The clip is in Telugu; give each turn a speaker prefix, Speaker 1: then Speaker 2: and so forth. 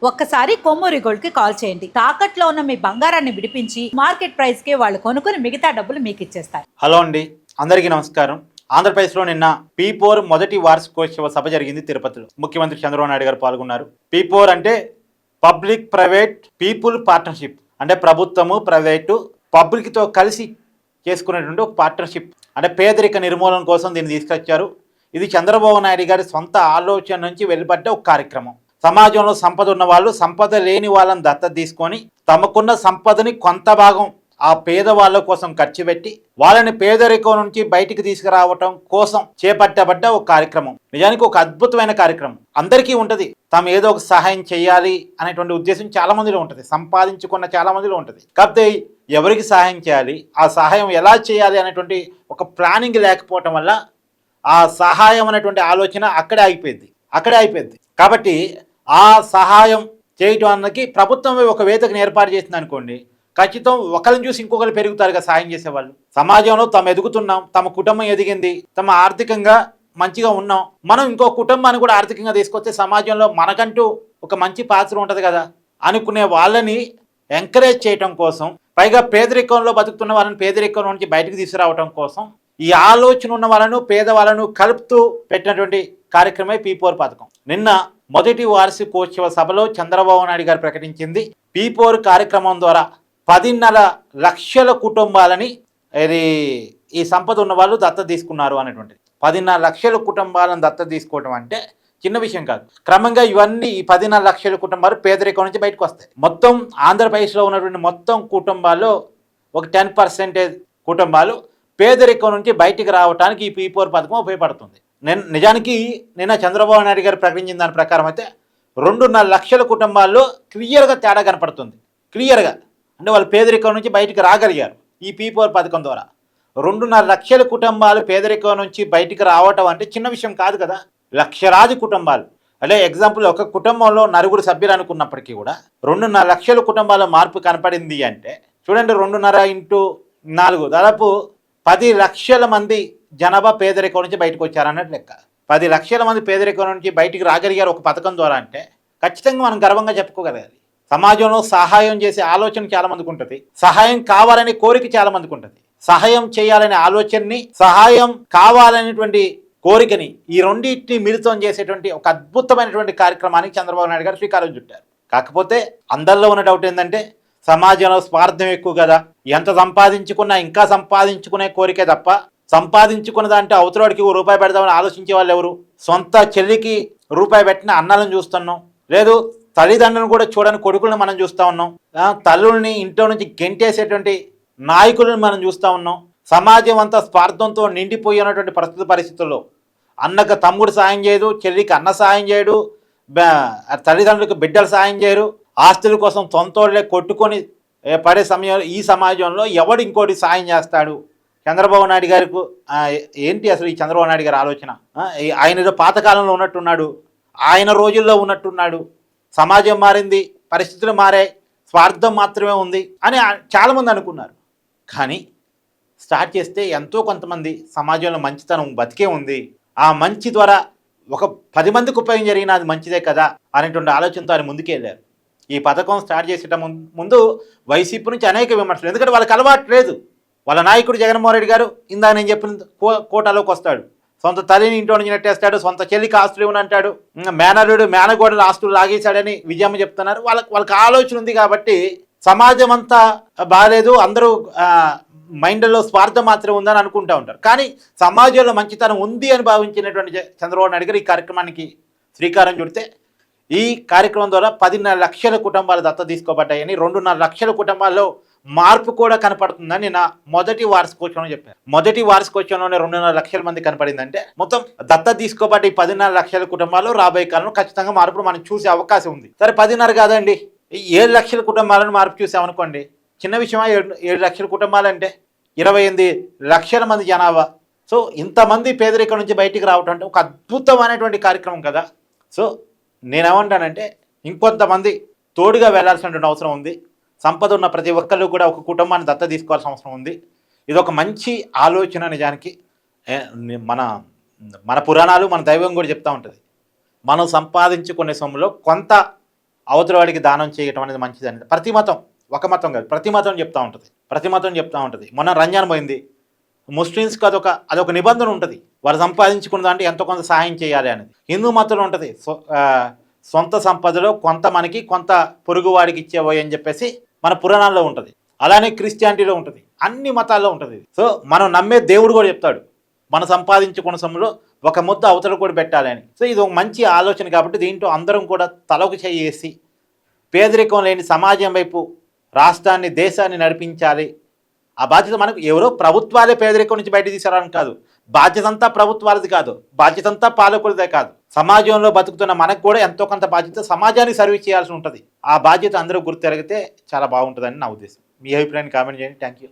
Speaker 1: ఒక్కసారి కొమ్మూరి గోల్డ్ కి కాల్ చేయండి. తాకట్లో ఉన్న మీ బంగారాన్ని విడిపించి మార్కెట్ ప్రైస్ కి వాళ్ళు కొనుక్కుని మిగతా డబ్బులు మీకు ఇచ్చేస్తారు.
Speaker 2: హలో అండి, అందరికీ నమస్కారం. ఆంధ్రప్రదేశ్లో నిన్న P4 మొదటి వార్షికోత్సవ సభ జరిగింది తిరుపతిలో. ముఖ్యమంత్రి చంద్రబాబు నాయుడు గారు పాల్గొన్నారు. P4 అంటే పబ్లిక్ ప్రైవేట్ పీపుల్ పార్ట్నర్షిప్, అంటే ప్రభుత్వము ప్రైవేటు పబ్లిక్తో కలిసి చేసుకునేటువంటి ఒక పార్ట్నర్షిప్, అంటే పేదరిక నిర్మూలన కోసం దీన్ని తీసుకొచ్చారు. ఇది చంద్రబాబు నాయుడు గారి సొంత ఆలోచన నుంచి వెలువడ్డ ఒక కార్యక్రమం. సమాజంలో సంపద ఉన్న వాళ్ళు సంపద లేని వాళ్ళని దత్తత తీసుకొని తమకున్న సంపదని కొంత భాగం ఆ పేదవాళ్ళ కోసం ఖర్చు పెట్టి వాళ్ళని పేదరికం నుంచి బయటికి తీసుకురావటం కోసం చేపట్టబడ్డ ఒక కార్యక్రమం. నిజానికి ఒక అద్భుతమైన కార్యక్రమం. అందరికీ ఉంటుంది తాము ఏదో ఒక సహాయం చేయాలి అనేటువంటి ఉద్దేశం చాలా మందిలో ఉంటుంది, సంపాదించుకున్న చాలా మందిలో ఉంటుంది. కాకపోతే ఎవరికి సహాయం చేయాలి, ఆ సహాయం ఎలా చేయాలి అనేటువంటి ఒక ప్లానింగ్ లేకపోవటం వల్ల ఆ సహాయం అనేటువంటి ఆలోచన అక్కడే అయిపోయింది. కాబట్టి ఆ సహాయం చేయటం అన్నకి ప్రభుత్వం ఒక వేదికను ఏర్పాటు చేసింది అనుకోండి, ఖచ్చితం ఒకరిని చూసి ఇంకొకరు పెరుగుతారుగా సాయం చేసేవాళ్ళు. సమాజంలో తమ ఎదుగుతున్నాం, తమ కుటుంబం ఎదిగింది, తమ ఆర్థికంగా మంచిగా ఉన్నాం, మనం ఇంకో కుటుంబాన్ని కూడా ఆర్థికంగా తీసుకొస్తే సమాజంలో మనకంటూ ఒక మంచి పాత్ర ఉంటుంది కదా అనుకునే వాళ్ళని ఎంకరేజ్ చేయటం కోసం, పైగా పేదరికంలో బతుకుతున్న వాళ్ళని పేదరికం నుంచి బయటకు తీసుకురావటం కోసం ఈ ఆలోచన ఉన్న వాళ్ళను పేదవాళ్ళను కలుపుతూ పెట్టినటువంటి కార్యక్రమే P4 పథకం. నిన్న మొదటి వార్షికోత్సవ సభలో చంద్రబాబు నాయుడు గారు ప్రకటించింది P4 కార్యక్రమం ద్వారా 10.5 లక్షల కుటుంబాలని ఈ సంపద ఉన్న వాళ్ళు దత్తత తీసుకున్నారు అనేటువంటిది. 10.5 లక్షల కుటుంబాలను దత్తత తీసుకోవడం అంటే చిన్న విషయం కాదు. క్రమంగా ఇవన్నీ ఈ 10.5 లక్షల కుటుంబాలు పేదరికం నుంచి బయటకు వస్తాయి. మొత్తం ఆంధ్రప్రదేశ్లో ఉన్నటువంటి మొత్తం కుటుంబాల్లో ఒక 10% కుటుంబాలు పేదరికం నుంచి బయటికి రావడానికి ఈ P4 పథకం ఉపయోగపడుతుంది. నిజానికి నిన్న చంద్రబాబు నాయుడు గారు ప్రకటించిన దాని ప్రకారం అయితే 2.5 లక్షల కుటుంబాల్లో క్లియర్గా తేడా కనపడుతుంది. క్లియర్గా అంటే వాళ్ళు పేదరికం నుంచి బయటికి రాగలిగారు ఈ P4 పథకం ద్వారా. 2.5 లక్షల కుటుంబాలు పేదరికం నుంచి బయటికి రావటం అంటే చిన్న విషయం కాదు కదా. లక్షలాది కుటుంబాలు అంటే ఎగ్జాంపుల్ ఒక కుటుంబంలో 9 సభ్యులు అనుకున్నప్పటికీ కూడా 2.5 లక్షల కుటుంబాల మార్పు కనపడింది అంటే చూడండి, 2.5 ఇంటూ 4 దాదాపు 10 లక్షల మంది జనాభా పేదరికం నుంచి బయటకు వచ్చారన్నట్టు లెక్క. 10 లక్షల మంది పేదరికం నుంచి బయటికి రాగలిగారు ఒక పథకం ద్వారా అంటే ఖచ్చితంగా మనం గర్వంగా చెప్పుకోగలగాలి. సమాజంలో సహాయం చేసే ఆలోచన చాలా మందికి ఉంటుంది, సహాయం కావాలనే కోరిక చాలా మందికి ఉంటుంది. సహాయం చేయాలనే ఆలోచనని, సహాయం కావాలనేటువంటి కోరికని, ఈ రెండింటిని మిళితం చేసేటువంటి ఒక అద్భుతమైనటువంటి కార్యక్రమానికి చంద్రబాబు నాయుడు గారు శ్రీకారం చుట్టారు. కాకపోతే అందరిలో ఉన్న డౌట్ ఏంటంటే సమాజంలో స్వార్థం ఎక్కువ కదా, ఎంత సంపాదించుకున్నా ఇంకా సంపాదించుకునే కోరికే తప్ప సంపాదించుకున్న దాంట్లో అవతలవాడికి రూపాయి పెడదామని ఆలోచించే వాళ్ళు ఎవరు? సొంత చెల్లికి రూపాయి పెట్టిన అన్నాలను చూస్తున్నాం, లేదు తల్లిదండ్రులను కూడా చూడని కొడుకులను మనం చూస్తూ ఉన్నాం, తల్లుల్ని ఇంట్లో నుంచి గెంటేసేటువంటి నాయకులను మనం చూస్తూ ఉన్నాం. సమాజం అంతా స్వార్థంతో నిండిపోయినటువంటి పరిస్థితుల్లో అన్నకు తమ్ముడు సాయం చేయడు, చెల్లికి అన్న సాయం చేయడు, తల్లిదండ్రులకు బిడ్డలు సాయం చేయరు, ఆస్తుల కోసం సొంతోళ్ళే కొట్టుకొని పడే సమయంలో ఈ సమాజంలో ఎవడు ఇంకోటి సాయం చేస్తాడు? చంద్రబాబు నాయుడు గారికి ఏంటి అసలు ఈ చంద్రబాబు నాయుడు గారి ఆలోచన? ఆయన ఏదో పాతకాలంలో ఉన్నట్టున్నాడు, ఆయన రోజుల్లో ఉన్నట్టున్నాడు. సమాజం మారింది, పరిస్థితులు మారాయి, స్వార్థం మాత్రమే ఉంది అని చాలామంది అనుకున్నారు. కానీ స్టార్ట్ చేస్తే ఎంతో కొంతమంది సమాజంలో మంచితనం బతికే ఉంది, ఆ మంచి ద్వారా ఒక 10 మందికి ఉపయోగం జరిగినా అది మంచిదే కదా అనేటువంటి ఆలోచనతో ఆయన ముందుకెళ్ళారు. ఈ పథకం స్టార్ట్ చేసేట ముందు వైసీపీ నుంచి అనేక విమర్శలు, ఎందుకంటే వాళ్ళకి అలవాటు లేదు. వాళ్ళ నాయకుడు జగన్మోహన్ రెడ్డి గారు ఇందాక నేను చెప్పిన కోటాలోకి వస్తాడు, సొంత తల్లిని ఇంట్లో నుంచి నెట్టేస్తాడు, సొంత చెల్లికి ఆస్తులు ఇవ్వని అంటాడు, మేనల్లుడు మేనగోడలు ఆస్తులు లాగేశాడని విజయమ్మ చెప్తున్నారు. వాళ్ళకి ఆలోచన ఉంది కాబట్టి సమాజం అంతా బాగాలేదు, అందరూ మైండ్లో స్వార్థం మాత్రమే ఉందని అనుకుంటూ ఉంటారు. కానీ సమాజంలో మంచితనం ఉంది అని భావించినటువంటి చంద్రబాబు నాయుడు గారు ఈ కార్యక్రమానికి శ్రీకారం చుడితే ఈ కార్యక్రమం ద్వారా 10.5 లక్షల కుటుంబాలు దత్తత తీసుకోబడ్డాయని, 2.5 లక్షల కుటుంబాల్లో మార్పు కూడా కనపడుతుందని నా మొదటి వార్షికోత్సవంలో చెప్పారు. మొదటి వార్షికోత్సవంలోనే 2.5 లక్షల మంది కనపడిందంటే మొత్తం దత్తత తీసుకోబడ్డ ఈ 10.5 లక్షల కుటుంబాలు రాబోయే కాలంలో ఖచ్చితంగా మార్పును మనం చూసే అవకాశం ఉంది. సరే 10.5 కాదండి, 7 లక్షల కుటుంబాలను మార్పు చూసామనుకోండి, చిన్న విషయమా? 7 లక్షల కుటుంబాలు అంటే 28 లక్షల మంది జనాభా. సో ఇంతమంది పేదరికం నుంచి బయటికి రావటం అంటే ఒక అద్భుతమైనటువంటి కార్యక్రమం కదా. సో నేనేమంటానంటే ఇంకొంతమంది తోడుగా వెళ్లాల్సినటువంటి అవసరం ఉంది. సంపద ఉన్న ప్రతి ఒక్కళ్ళు కూడా ఒక కుటుంబాన్ని దత్తత తీసుకోవాల్సిన అవసరం ఉంది. ఇది ఒక మంచి ఆలోచన. నిజానికి మన పురాణాలు, మన దైవం కూడా చెప్తూ ఉంటుంది, మనం సంపాదించుకునే సొమ్ములో కొంత అవతల వాడికి దానం చేయటం అనేది మంచిది అనేది ప్రతి మతం, ఒక మతం కాదు, ప్రతి మతం చెప్తా ఉంటుంది. ప్రతి మతం చెప్తా ఉంటుంది. మొన్న రంజాన్ పోయింది, ముస్లిమ్స్కి అదొక నిబంధన ఉంటుంది. వారు సంపాదించుకున్న దాంట్లో ఎంతో కొంత సహాయం చేయాలి అనేది. హిందూ మతంలో ఉంటుంది, సొంత సంపదలో కొంత మనకి కొంత పొరుగువాడికి ఇచ్చేవోయి అని చెప్పేసి మన పురాణాల్లో ఉంటుంది. అలానే క్రిస్టియానిటీలో ఉంటుంది, అన్ని మతాల్లో ఉంటుంది. సో మనం నమ్మే దేవుడు కూడా చెప్తాడు మనం సంపాదించుకున్న సొమ్ములో ఒక ముద్ద అవతల కూడా పెట్టాలి అని. సో ఇది ఒక మంచి ఆలోచన కాబట్టి దీంట్లో అందరం కూడా తలకు చేసి పేదరికం లేని సమాజం వైపు రాష్ట్రాన్ని, దేశాన్ని నడిపించాలి. ఆ బాధ్యత మనకు ఎవరో ప్రభుత్వాలే పేదరికం నుంచి బయట తీసుకురావడం కాదు, బాధ్యత అంతా ప్రభుత్వాలది కాదు, బాధ్యత అంతా పాలకులదే కాదు. సమాజంలో బతుకుతున్న మనకు కూడా ఎంతో కొంత బాధ్యత సమాజానికి సర్వీస్ చేయాల్సి ఉంటుంది. ఆ బాధ్యత అందరూ గుర్తెరిగితే చాలా బాగుంటుందని నా ఉద్దేశం. మీ అభిప్రాయాన్ని కామెంట్ చేయండి. Thank you.